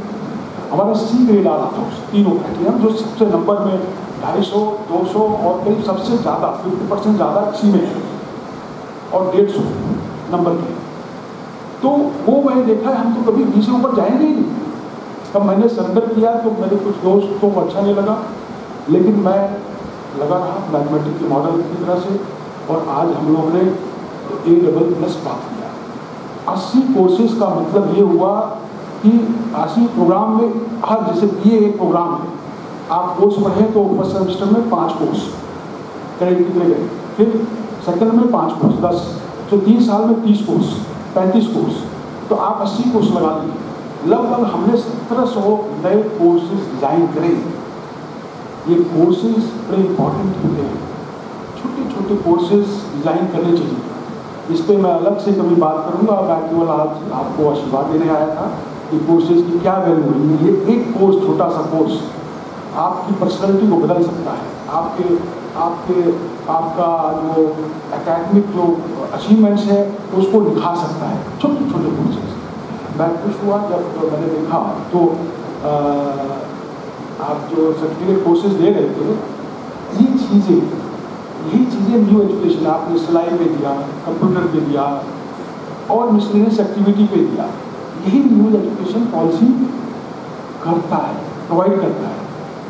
हमारा C ग्रेड आ रहा था उस तीनों क्राइटेरिया, जो सबसे नंबर में 250, 200 और कई सबसे ज़्यादा 50% ज़्यादा C में है, और 150 नंबर के। तो वो मैंने देखा है, हम तो कभी 20 से ऊपर जाएंगे ही नहीं। तब मैंने सरेंडर किया तो मेरे कुछ दोस्तों को अच्छा नहीं लगा, लेकिन मैं लगा रहा मैथमेटिक्स के मॉडल की तरह से, और आज हम लोग ने A++ प्राप्त किया। 80 कोर्सेज का मतलब ये हुआ कि 80 प्रोग्राम में हर, जैसे BA एक प्रोग्राम है, आप कोर्स पढ़े तो फर्स्ट सेमेस्टर में 5 कोर्स क्रेडिट कितने गए, फिर सेकंड में 5 कोर्स 10, तो 3 साल में 30 कोर्स, 35 कोर्स, तो आप 80 कोर्स लगा लीजिए। लगभग हमने 1700 नए कोर्सेज डिजाइन करे। ये कोर्सेज बड़े इंपॉर्टेंट होते हैं, छोटे छोटे कोर्सेज डिजाइन करने चाहिए। इस पर मैं अलग से कभी बात करूंगा। मैं केवल आज आपको आशीर्वाद देने आया था कि कोर्सेज की क्या वैल्यू है। ये एक कोर्स, छोटा सा कोर्स आपकी पर्सनैलिटी को बदल सकता है, आपका जो एकेडमिक जो अचीवमेंट्स है उसको दिखा सकता है, छोटे छोटे कोर्सेज। मैं खुश हुआ जब मैंने देखा, तो आप जो सर्टिफिकेट कोर्सेज दे रहे थे, यही चीज़ें न्यू एजुकेशन आपने सिलाई पे दिया, कंप्यूटर पे दिया, और मिसलेनियस एक्टिविटी पे दिया, यही न्यू एजुकेशन पॉलिसी करता है, प्रोवाइड करता है।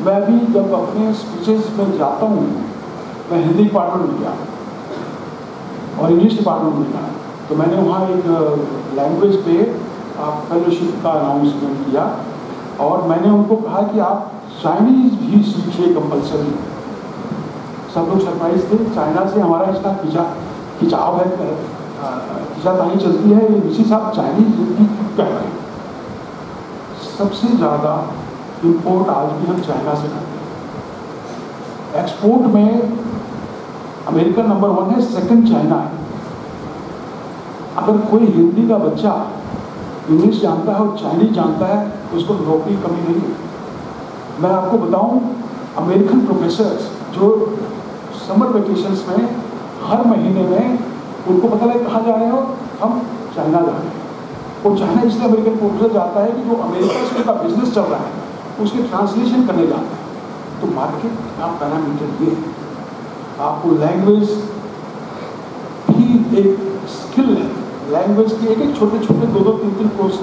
मैं अभी जब अपने स्पीचेस में जाता हूँ, मैं हिंदी डिपार्टमेंट में गया और इंग्लिश डिपार्टमेंट में गया, तो मैंने वहाँ एक लैंग्वेज पे फेलोशिप का अनाउंसमेंट किया, और मैंने उनको कहा कि आप चाइनीज़ भी सीखिए कंपल्सरी। सब लोग सरप्राइज थे, चाइना से हमारा इतना खिंचाव है, खिंचातानी चलती है, इसी साहब चाइनीज कह रहे हैं। सबसे ज़्यादा इम्पोर्ट आज भी हम चाइना से करते हैं। एक्सपोर्ट में अमेरिका नंबर 1 है, सेकंड चाइना है। अगर कोई हिंदी का बच्चा इंग्लिश जानता है और चाइनीज जानता है तो उसको नौकरी कमी नहीं है। मैं आपको बताऊं, अमेरिकन प्रोफेसर्स जो समर वेकेशंस में हर महीने में उनको पता लगे कहाँ जा रहे हो, हम चाइना जा रहे हैं। और चाइना इसलिए अमेरिकन प्रोफेसर जाता है कि जो अमेरिका से उनका बिजनेस चल रहा है उसके ट्रांसलेशन करने जाता है। तो मार्केट का पैरामीटर ये है। आपको लैंग्वेज भी एक स्किल है, लैंग्वेज के एक छोटे छोटे 2-2, 3-3 कोर्स,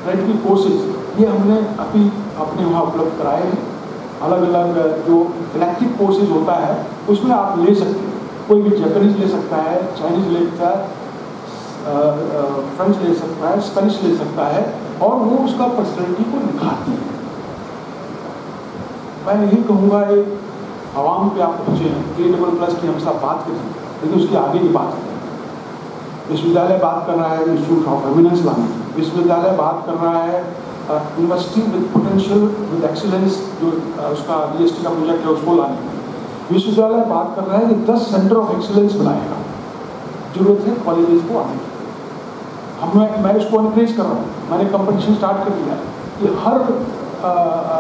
क्रेडिट कोर्सेज ये हमने अभी अपने वहाँ उपलब्ध कराए हैं। अलग अलग जो इलेक्टिव कोर्सेज होता है उसमें आप ले सकते हैं, कोई भी जापानीज ले सकता है, चाइनीज ले सकता है, फ्रेंच ले सकता है, स्पेनिश ले सकता है, और वो उसका पर्सनैलिटी को दिखाती है। मैं यही कहूँगा, एक आवाम पे आप पहुँचे हैं, A++ की हम सब बात करें, लेकिन उसकी आगे की बात करें। विश्वविद्यालय बात कर रहा है इंस्टीट्यूट ऑफ एमिनेंस लाने, विश्वविद्यालय बात कर रहा है university with potential with excellence, जो उसका DST का प्रोजेक्ट है उसको लाने। विश्वविद्यालय बात कर रहा है कि 10 सेंटर ऑफ एक्सीलेंस बनाएगा। जरूरत है कॉलेजेस को आने की। मैं इसको एनकरेज कर रहा हूँ। मैंने कंपटीशन स्टार्ट कर दिया कि हर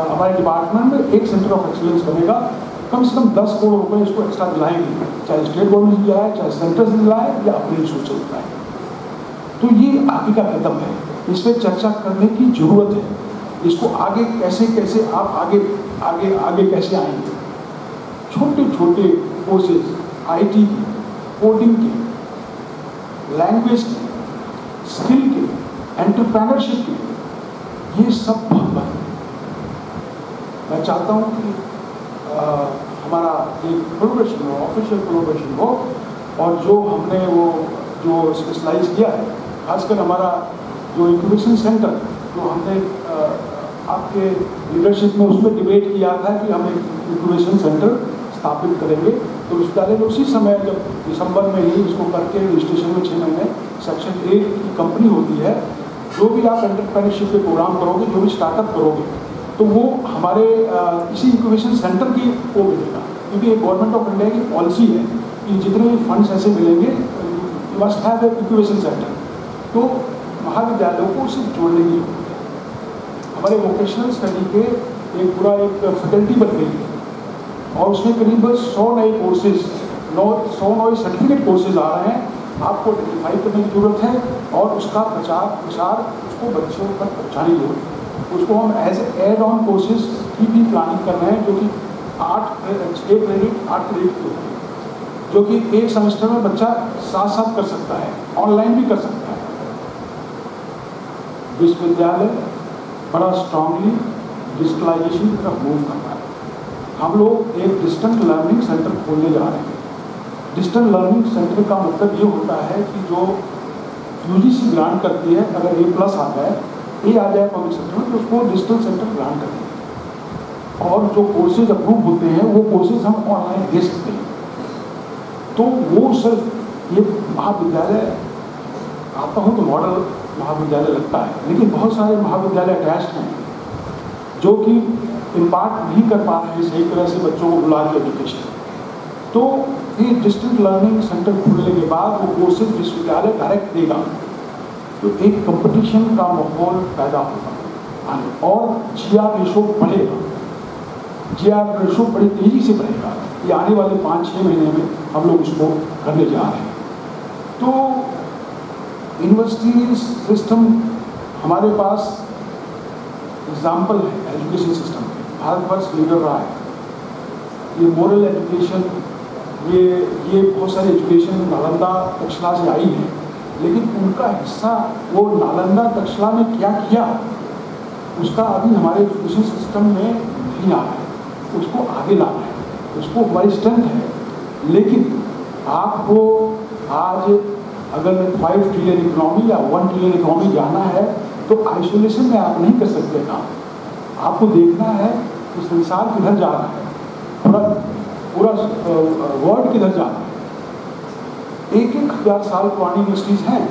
हमारे डिपार्टमेंट में एक सेंटर ऑफ एक्सीलेंस बनेगा। कम से कम 10 करोड़ रुपए इसको एक्स्ट्रा दिलाएंगे, चाहे स्टेट गवर्नमेंट दिलाए, चाहे सेंटर से दिलाए, या अपने रिसोर्स से दिलाए। तो ये आगे का कदम है, इस पर चर्चा करने की जरूरत है। इसको आगे कैसे आप आगे कैसे आएंगे। छोटे छोटे कोर्सेज, IT के, कोडिंग के, लैंग्वेज के, स्किल के, एंटरप्रेन्योरशिप के, ये सब बहुत है। मैं चाहता हूँ कि हमारा एक कोलैबोरेशन हो, ऑफिशियल कोलैबोरेशन हो, और जो हमने वो जो स्पेशलाइज किया है, खासकर हमारा जो इंक्यूबेशन सेंटर जो हमने आपके लीडरशिप में उसमें डिबेट किया था कि हम एक इंक्यूबेशन सेंटर स्थापित करेंगे, तो विश्वविद्यालय ने उसी समय जब दिसंबर में ही इसको करके रजिस्ट्रेशन में 6 महीने सेक्शन 8 की कंपनी होती है, जो भी आप एंटरप्रेन्योरशिप के प्रोग्राम करोगे, जो भी स्टार्टअप करोगे, तो वो हमारे इसी इंक्यूबेशन सेंटर की वो मिलेगा, क्योंकि ये गवर्नमेंट ऑफ इंडिया की पॉलिसी है कि जितने भी फंड्स ऐसे मिलेंगे you must have a incubation centre. तो महाविद्यालयों को उससे जोड़ने की जरूरत है। हमारे वोकेशनल स्टडी के एक पूरा एक फैकल्टी बन गई है और उसमें करीब 100 नए कोर्सेज 100 नए सर्टिफिकेट कोर्सेज आ रहे हैं। आपको आइडेंटिफाई करने की जरूरत है और उसका प्रचार उसको बच्चों तक पहुँचाने की जरूरत है। उसको हम एज एड ऑन कोर्सेज की भी प्लानिंग कर रहे हैं, जो कि 6 क्रेडिट 8 क्रेडिट के होते हैं, जो कि एक सेमेस्टर में बच्चा साथ कर सकता है, ऑनलाइन भी कर सकता है। विश्वविद्यालय बड़ा स्ट्रांगली डिजिटलाइजेशन की तरफ मूव कर रहा है। हम लोग एक डिस्टेंट लर्निंग सेंटर खोलने जा रहे हैं। डिस्टेंट लर्निंग सेंटर का मतलब ये होता है कि जो यूजीसी ग्रांट करती है, अगर A+ आ जाए पब्लिक सेक्टर में, तो उसको डिजिटल सेंटर ग्रांट करती है और जो कोर्सेज अप्रूव होते हैं वो कोर्सेज हम ऑनलाइन दे सकते हैं। तो वो सिर्फ ये महाविद्यालय आता हूँ तो मॉडल महाविद्यालय लगता है, लेकिन बहुत सारे महाविद्यालय अटैच्ड हैं जो कि इम्पार्ट नहीं कर पा रहे हैं सही तरह से बच्चों को बुला के एजुकेशन। तो ये डिस्टेंट लर्निंग सेंटर खुलने के बाद वो कोर्सेज विश्वविद्यालय डायरेक्ट देगा, तो एक कंपटीशन का माहौल पैदा होगा और GR रेशो बढ़ेगा। GR रेशो बड़ी तेजी से बढ़ेगा। ये आने वाले 5-6 महीने में हम लोग इसको करने जा रहे हैं। तो यूनिवर्सिटी सिस्टम हमारे पास एग्जाम्पल है एजुकेशन सिस्टम के, भारतवर्ष लीडर रहा है। ये मोरल एजुकेशन, ये बहुत सारी एजुकेशन नालंदा तक्षशिला से आई है, लेकिन उनका हिस्सा वो नालंदा तक्षशिला में क्या किया उसका अभी हमारे एजुकेशन सिस्टम में नहीं आ रहा है। उसको आगे लाना है, उसको हमारी स्ट्रेंथ है। लेकिन आपको आज अगर 5 ट्रिलियन इकोनॉमी या 1 ट्रिलियन इकोनॉमी जाना है तो आइसोलेशन में आप नहीं कर सकते काम। आपको देखना है कि संसार किधर जा रहा है, पूरा वर्ल्ड किधर जा रहा है। 1-1 हज़ार साल पुरानी यूनिवर्सिटीज़ हैं।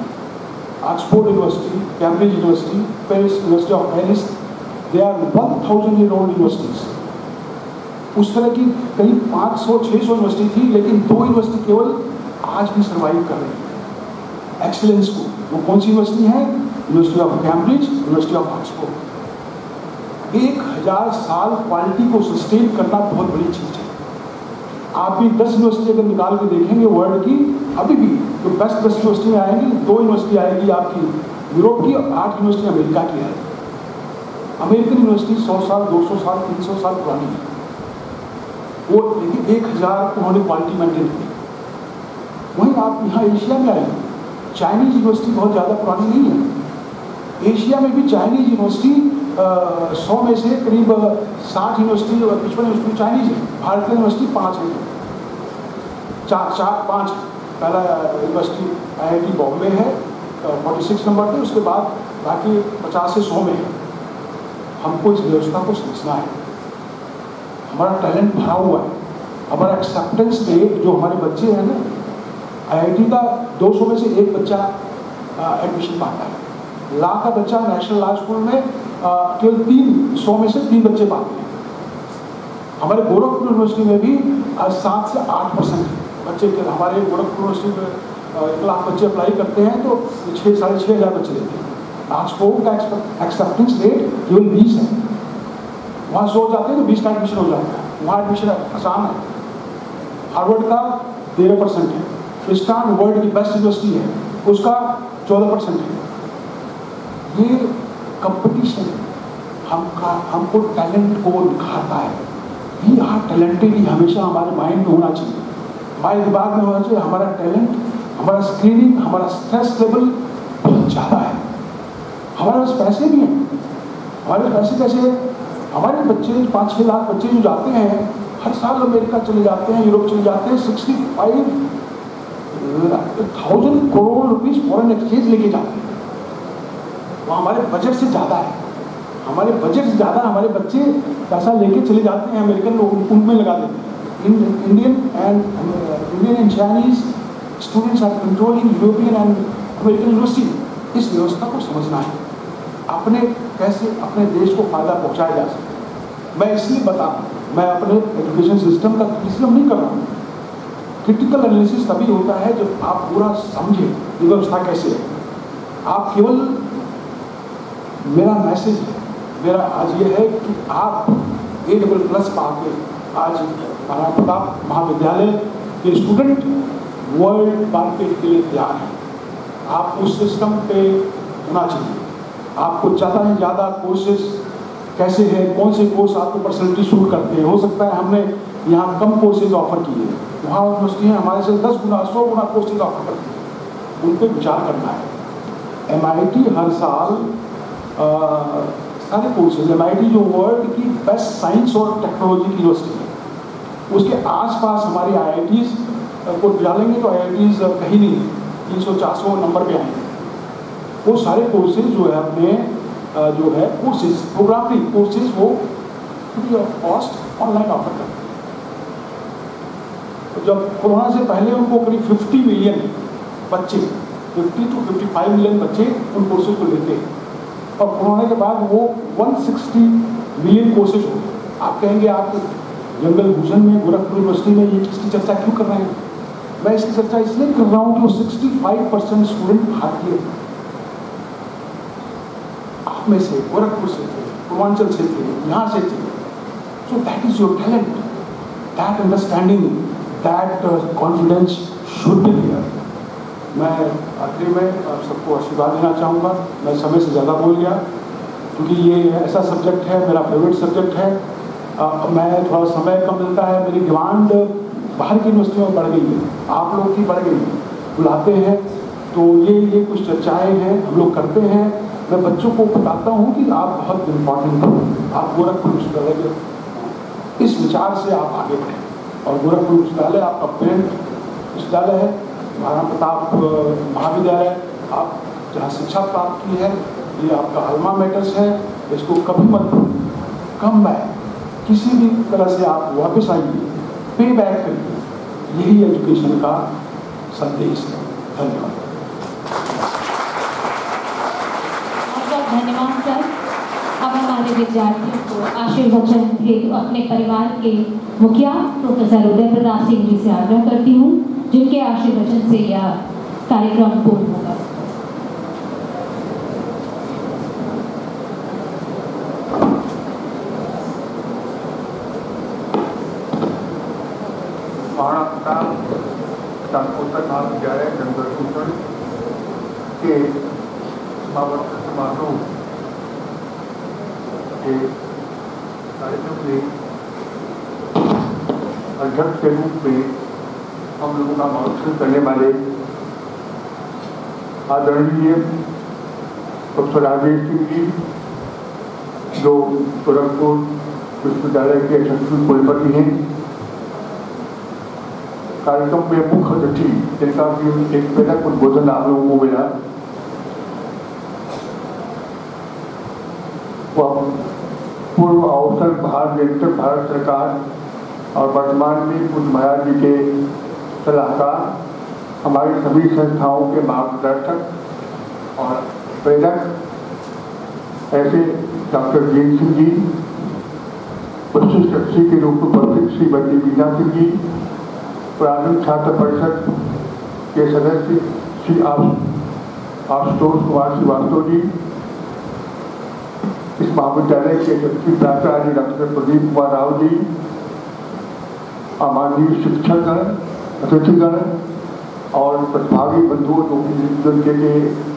Oxford university, Cambridge university, Paris university of Paris, they are 1000 year old universities. उस तरह की करीब 500-600 यूनिवर्सिटी थी, लेकिन 2 यूनिवर्सिटी केवल आज भी सर्वाइव कर रही है एक्सीलेंस को। वो कौन सी यूनिवर्सिटी है? University of Cambridge, university of Oxford. 1000 साल क्वालिटी को सस्टेन करना बहुत बड़ी चीज़ है। आप भी 10 यूनिवर्सिटी अगर निकाल के देखेंगे वर्ल्ड की, अभी भी तो बेस्ट यूनिवर्सिटी में आएंगी, 2 यूनिवर्सिटी आएगी आपकी यूरोप की और 8 यूनिवर्सिटी अमेरिका की है। अमेरिकन यूनिवर्सिटी 100 साल, 200 साल, 300 साल पुरानी है। वो 1000 उन्होंने क्वालिटी मेंटेन की। वहीं आप यहाँ एशिया में आएंगे, चाइनीज यूनिवर्सिटी बहुत ज़्यादा पुरानी नहीं है। एशिया में भी चाइनीज यूनिवर्सिटी 100 में से करीब 60 यूनिवर्सिटी और 55 यूनिवर्सिटी चाइनीज है। भारतीय यूनिवर्सिटी 5 है, 5 पहला यूनिवर्सिटी IIT बॉम्बे है 46 नंबर पे, उसके बाद बाकी 50 से 100 में है। हमको इस व्यवस्था को समझना है। हमारा टैलेंट भरा हुआ है, हमारा एक्सेप्टेंस रेट जो हमारे बच्चे हैं ना, IIT का 200 में से 1 बच्चा एडमिशन पाता है। लॉ का बच्चा नेशनल लॉ स्कूल में केवल 100 में से 3 बच्चे पाते हैं। हमारे गोरखपुर यूनिवर्सिटी में भी 7 से 8% बच्चे के, हमारे गोरखपुर यूनिवर्सिटी में 1 लाख बच्चे अप्लाई करते हैं तो 6-6.5 हज़ार बच्चे लेते हैं। ऑक्सफोर्ड का एक्सेप्टेंस रेट केवल 20 है। वहाँ 100 जाते हैं तो 20 का एडमिशन हो जाता है, वहाँ एडमिशन आसान है। हार्वर्ड का 13% है। प्रिंसटन वर्ल्ड की बेस्ट यूनिवर्सिटी है, उसका 14% है। ये कंपटीशन हमको टैलेंट को निखारता है। वी आर टैलेंटेड, ही हमेशा हमारे माइंड में होना चाहिए, हमारे दिमाग में होना चाहिए। हमारा टैलेंट, हमारा स्क्रीनिंग, हमारा स्ट्रेस लेवल बहुत ज़्यादा है। हमारे पास पैसे भी हैं। हमारे पैसे कैसे हैं? हमारे बच्चे 5-6 लाख बच्चे जो जाते हैं हर साल अमेरिका चले जाते हैं, यूरोप चले जाते हैं। 65 1000 करोड़ रुपीस फॉरेन एक्सचेंज लेके जाते हैं, वो हमारे बजट से ज़्यादा है, हमारे बजट से ज़्यादा हमारे बच्चे पैसा लेके चले जाते हैं, अमेरिकन लोग उनमें लगा देते हैं। Indian and Chinese students are controlling European and American university. इस व्यवस्था को समझना है, अपने कैसे अपने देश को फायदा पहुंचाया जा सकता। मैं इसलिए बता रहा हूँ, मैं अपने एजुकेशन सिस्टम का क्रिटिसिज्म नहीं कर रहा हूँ। क्रिटिकल एनालिसिस तभी होता है जब आप पूरा समझें ये व्यवस्था कैसे है। आप केवल, मेरा मैसेज है, मेरा आज ये है कि आप A++ पाके आज महाराणा प्रताप महाविद्यालय के स्टूडेंट वर्ल्ड मार्केट के लिए तैयार हैं। आप उस सिस्टम पे होना चाहिए। आपको ज़्यादा से ज़्यादा कोर्सेज कैसे हैं, कौन से कोर्स आपको पर्सनलिटी सूट करते हैं। हो सकता है हमने यहाँ कम कोर्सेज ऑफर किए, वहाँ यूनिवर्सिटियाँ हमारे से 10 गुना 100 गुना कोर्सेज ऑफर करती हैं, उन पर विचार करना है। MIT हर साल सारे कोर्सेज, MIT जो वर्ल्ड की बेस्ट साइंस और टेक्नोलॉजी की यूनिवर्सिटी है, उसके आसपास हमारी IITs को डालेंगे तो IITs कहीं नहीं 300-400 नंबर पे आएंगे। वो सारे कोर्सेज जो है अपने जो है कोर्सेज, प्रोग्रामिंग कोर्सेज, वो free of cost online offer करते हैं। तो जब कोरोना से पहले उनको करीब 50 मिलियन बच्चे, 50 to 55 मिलियन बच्चे उन कोर्सेज को लेते हैं, और कोरोना के बाद वो 160 मिलियन कोर्सेज हो गए। आप कहेंगे आप जंगल भूषण में गोरखपुर यूनिवर्सिटी में ये इसकी चर्चा क्यों कर रहे हैं? मैं इसकी चर्चा इसलिए कर रहा हूँ कि वो 65% स्टूडेंट भारतीय आप में से, गोरखपुर से थे, पूर्वांचल से थे, यहाँ से थे। So that is your talent, that understanding, that confidence should be here. मैं आखिरी में आप सबको आशीर्वाद देना चाहूँगा। मैं समय से ज़्यादा बोल गया क्योंकि ये ऐसा सब्जेक्ट है, मेरा फेवरेट सब्जेक्ट है। मैं थोड़ा समय कम मिलता है, मेरी डिमांड बाहर की यूनिवर्सिटियों में बढ़ गई है, आप लोग की बढ़ गई है, बुलाते हैं तो ये कुछ चर्चाएँ हैं हम लोग करते हैं। मैं बच्चों को बताता हूँ कि आप बहुत इम्पोर्टेंट हो, आप गोरखपुर विश्वविद्यालय के इस विचार से आप आगे बढ़ें। और गोरखपुर विश्वविद्यालय आपका पेरेंट विश्वविद्यालय है, महाराणा प्रताप महाविद्यालय, आप जहाँ शिक्षा प्राप्त की है, ये आपका अल्मा मैटर्स है, इसको कभी मत कम बैक, किसी भी तरह से आप वापस आइए, पे बैक करिए। यही एजुकेशन का संदेश है। धन्यवाद। धन्यवाद सर। अब हमारे विद्यार्थियों को आशीर्वचन हेतु अपने परिवार के मुखिया प्रोफेसर उदय प्रताप सिंह जी से आग्रह करती हूँ, जिनके आशीर्वचन से यह कार्यक्रम पूर्ण होगा। महाराणा प्रताप स्नातकोत्तर महाविद्यालय जंगल भूषण के समावर्तन समारोह के कार्यक्रम में अध्यक्ष के रूप में हम लोगों का मार्गदर्शन करने वाले आदरणीय प्रोफेसर राजेश सिंह जी, जो गोरखपुर विश्वविद्यालय के यशस्वी कुलपति हैं, कार्यक्रम में मुख्य अतिथि जिनका भी एक पहला उद्बोधन आप लोगों को मिला, पूर्व अवसर भारत सरकार और वर्तमान में पूज्य महाराज जी के सलाहकार, हमारी सभी संस्थाओं के मार्गदर्शक और प्रेरक ऐसे डॉक्टर जीन सिंह जी, विशिष्ट अतिथि के रूप में उपस्थित श्रीमती वीना सिंह जी, प्राथमिक छात्र परिषद के सदस्य श्री आशुतोष कुमार श्रीवास्तव जी, इस महाविद्यालय के यशस्वी प्राचार्य डॉक्टर प्रदीप कुमार राव जी, माननीय शिक्षकगण, अतिथिगण और प्रतिभागी बंधुओं जिनके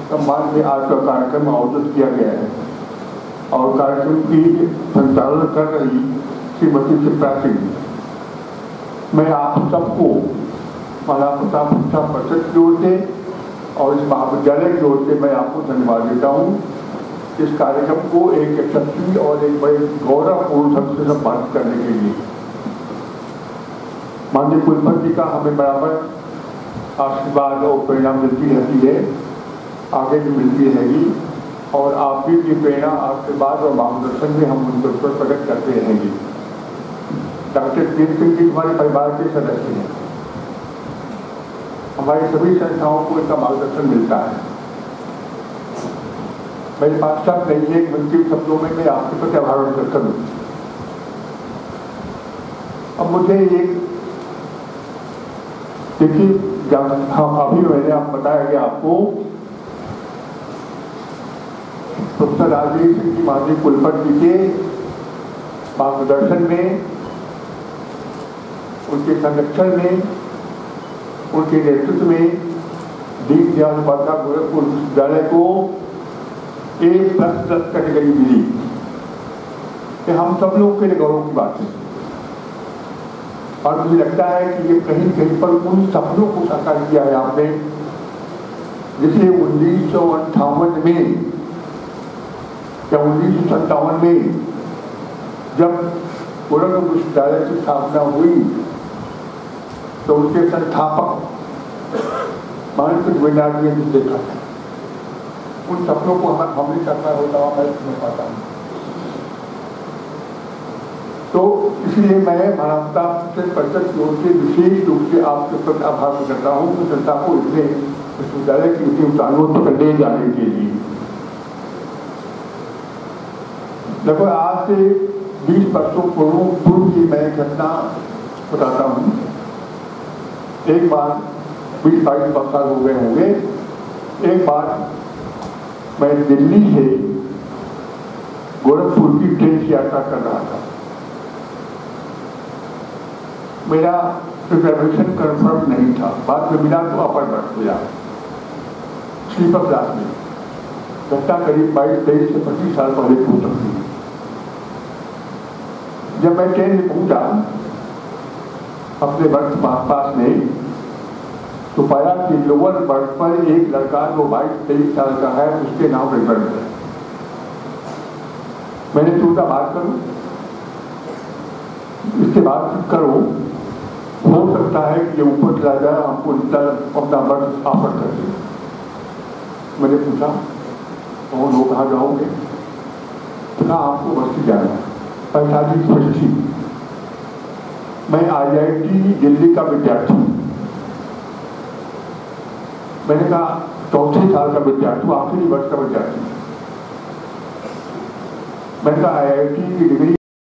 सम्मान में आज का कार्यक्रम आयोजित किया गया है और कार्यक्रम की संचालन कर रही श्रीमती चित्रा सिंह, मैं आप सबको महाराणा प्रताप शिक्षा परिषद की ओर से और इस महाविद्यालय की ओर से मैं आपको धन्यवाद देता हूँ। इस कार्यक्रम को एक यशस्वी और एक बड़े गौरवपूर्ण ढंग से सम्मानित करने के लिए माननीय कुलपति जी का हमें बराबर आशीर्वाद और प्रेरणा मिलती रहती है, आगे भी मिलती रहेगी और आपकी की प्रेरणा, आशीर्वाद और मार्गदर्शन में हम उनके ऊपर प्रकट करते रहेंगे। डॉक्टर पीर सिंह जी हमारे परिवार के सदस्य हैं, हमारी सभी संस्थाओं को इनका मार्गदर्शन मिलता है। मेरे पास शब्द नहीं है, अंतिम शब्दों में मैं आपके प्रति आभार व्यक्त करूं। अब मुझे एक देखिए, हम अभी मैंने आप बताया कि आपको प्रोफेसर राजेश सिंह जी माननीय कुलपति के मार्गदर्शन में, उनके संरक्षण में, उनके नेतृत्व में दीनदयाल उपाध्याय गोरखपुर विश्वविद्यालय को A+ कैटेगरी मिली। कि हम सब लोगों के लिए गौरव की बात है और मुझे लगता है कि ये कहीं कहीं पर उन सपनों को साकार किया है आपने, जिसे 1958 में या 1957 में जब गोरखपुर विश्वविद्यालय की स्थापना हुई तो उनके संस्थापक मानसिक विनाश ने भी देखा था। उन सपनों को हमने साकार होता हुआ मैं समझ पाता हूँ। तो इसलिए मैं मानवता से परिषद की ओर से विशेष रूप से आपके प्रति आभार करता हूँ कि संस्था को इतने विश्वविद्यालय की इतनी ऊंचाइयों तक ले जाने के लिए। लगभग आज से 20 वर्षों पूर्व की मैं घटना बताता हूँ। एक बार 20-22 साल हो गए होंगे, एक बार मैं दिल्ली से गोरखपुर की ट्रेन की यात्रा कर रहा था। मेरा रिजर्वेशन कंफर्म नहीं था, बाद में मिला तो अपर बर्थ मिला स्लीपर क्लास में। घटना करीब 22-23 से 25 साल पहले हो सकती है। जब मैं ट्रेन में पहुंचा अपने बर्थ पास में, तो पाया कि लोअर बर्थ पर एक लड़का जो 22-23 साल का है, उसके नाम रिजर्व है। मैंने सोचा बात करूं, इससे बात करो, हो सकता है कि ये ऊपर चला जाए, हमको अपना बर्थ ऑफर कर दे। मैंने पूछा कौन हो, कहाँ जाओगे? तो कहा आपको बस से जाना है, 45 मैं IIT दिल्ली का विद्यार्थी। मैंने कहा 34 साल का विद्यार्थी, आखिरी वर्ष का विद्यार्थी। मैंने कहा IIT की डिग्री